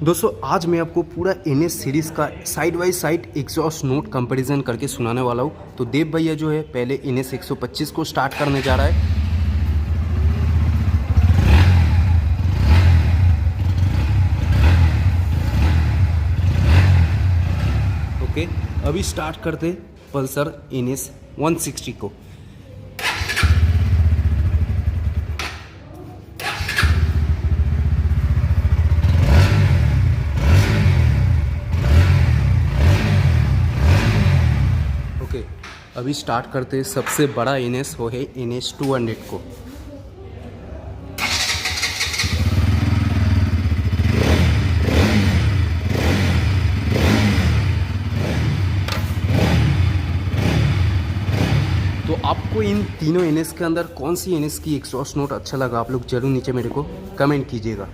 दोस्तों आज मैं आपको पूरा एनएस सीरीज़ का side by side exhaust note comparison करके सुनाने वाला हूँ। तो देव भैया जो है पहले एनएस 125 को स्टार्ट करने जा रहा है। ओके, अभी स्टार्ट करते पल्सर एनएस 160 को। ओके, अभी स्टार्ट करते सबसे बड़ा एनएस वो है एनएस 200 को। तो आपको इन तीनों एनएस के अंदर कौन सी एनएस की एग्जॉस्ट नोट अच्छा लगा, आप लोग जरूर नीचे मेरे को कमेंट कीजिएगा।